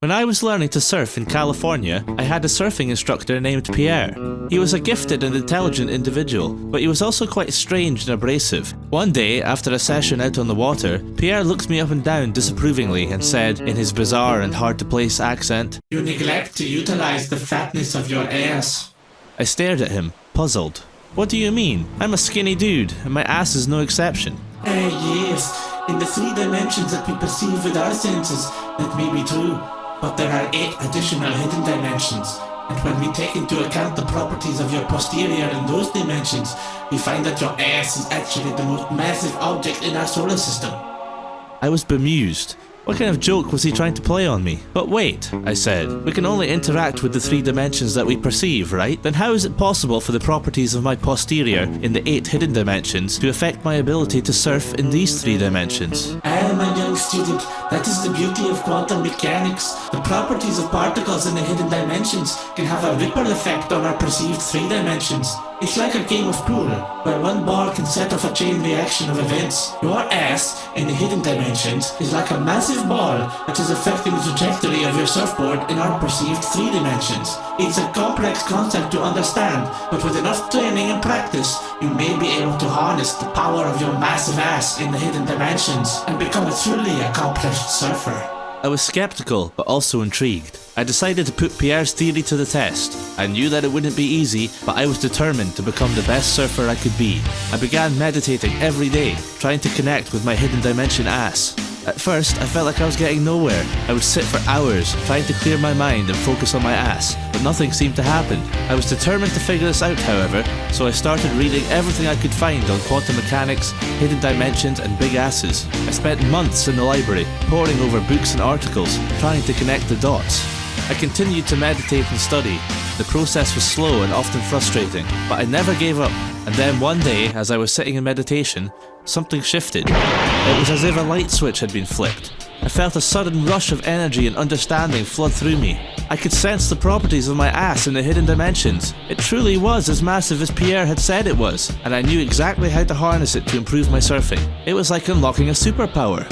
When I was learning to surf in California, I had a surfing instructor named Pierre. He was a gifted and intelligent individual, but he was also quite strange and abrasive. One day, after a session out on the water, Pierre looked me up and down disapprovingly and said, in his bizarre and hard-to-place accent, "You neglect to utilize the fatness of your ass." I stared at him, puzzled. What do you mean? I'm a skinny dude, and my ass is no exception. Yes, in the 3 dimensions that we perceive with our senses, that may be true. But there are 8 additional hidden dimensions, and when we take into account the properties of your posterior in those dimensions, we find that your ass is actually the most massive object in our solar system. I was bemused. What kind of joke was he trying to play on me? But wait, I said, we can only interact with the 3 dimensions that we perceive, right? Then how is it possible for the properties of my posterior in the 8 hidden dimensions to affect my ability to surf in these 3 dimensions? My young student, that is the beauty of quantum mechanics. The properties of particles in the hidden dimensions can have a ripple effect on our perceived 3 dimensions. It's like a game of pool, where one ball can set off a chain reaction of events. Your ass, in the hidden dimensions, is like a massive ball that is affecting the trajectory of your surfboard in our perceived 3 dimensions. It's a complex concept to understand, but with enough training and practice, you may be able to harness the power of your massive ass in the hidden dimensions and become a truly accomplished surfer. I was skeptical, but also intrigued. I decided to put Pierre's theory to the test. I knew that it wouldn't be easy, but I was determined to become the best surfer I could be. I began meditating every day, trying to connect with my hidden dimension ass. At first, I felt like I was getting nowhere. I would sit for hours, trying to clear my mind and focus on my ass, but nothing seemed to happen. I was determined to figure this out, however, so I started reading everything I could find on quantum mechanics, hidden dimensions, and big asses. I spent months in the library, poring over books and articles, trying to connect the dots. I continued to meditate and study. The process was slow and often frustrating, but I never gave up. And then one day, as I was sitting in meditation, something shifted. It was as if a light switch had been flipped. I felt a sudden rush of energy and understanding flood through me. I could sense the properties of my ass in the hidden dimensions. It truly was as massive as Pierre had said it was, and I knew exactly how to harness it to improve my surfing. It was like unlocking a superpower.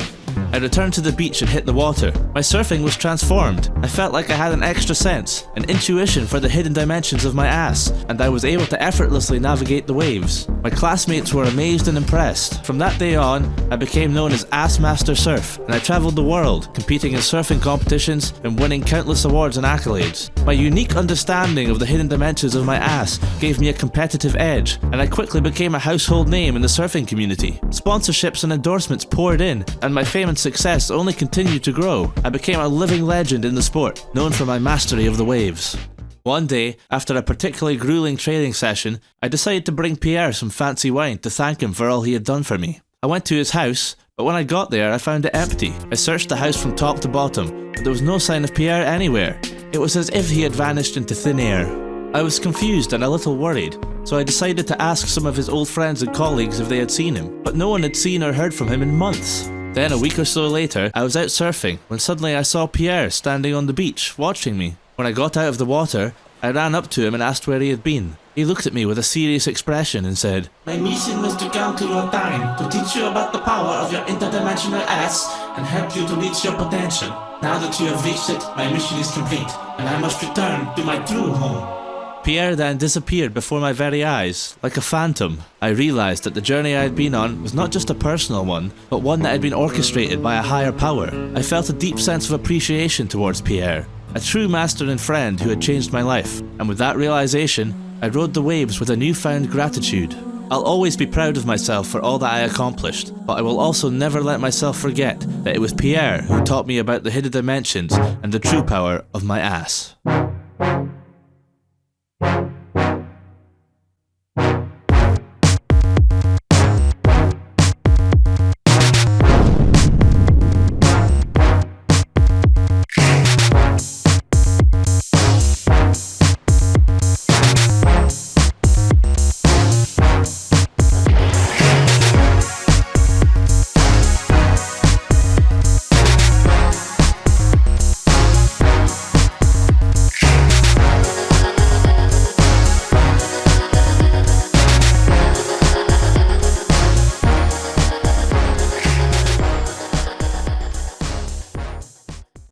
I returned to the beach and hit the water. My surfing was transformed. I felt like I had an extra sense, an intuition for the hidden dimensions of my ass, and I was able to effortlessly navigate the waves. My classmates were amazed and impressed. From that day on, I became known as Ass Master Surf, and I traveled the world, competing in surfing competitions and winning countless awards and accolades. My unique understanding of the hidden dimensions of my ass gave me a competitive edge, and I quickly became a household name in the surfing community. Sponsorships and endorsements poured in, and my fame and success only continued to grow. I became a living legend in the sport, known for my mastery of the waves. One day, after a particularly grueling training session, I decided to bring Pierre some fancy wine to thank him for all he had done for me. I went to his house, but when I got there, I found it empty. I searched the house from top to bottom, but there was no sign of Pierre anywhere. It was as if he had vanished into thin air. I was confused and a little worried, so I decided to ask some of his old friends and colleagues if they had seen him, but no one had seen or heard from him in months. Then a week or so later, I was out surfing when suddenly I saw Pierre standing on the beach, watching me. When I got out of the water, I ran up to him and asked where he had been. He looked at me with a serious expression and said, "My mission was to come to your time, to teach you about the power of your interdimensional ass and help you to reach your potential. Now that you have reached it, my mission is complete, and I must return to my true home." Pierre then disappeared before my very eyes, like a phantom. I realized that the journey I had been on was not just a personal one, but one that had been orchestrated by a higher power. I felt a deep sense of appreciation towards Pierre, a true master and friend who had changed my life. And with that realization, I rode the waves with a newfound gratitude. I'll always be proud of myself for all that I accomplished, but I will also never let myself forget that it was Pierre who taught me about the hidden dimensions and the true power of my ass.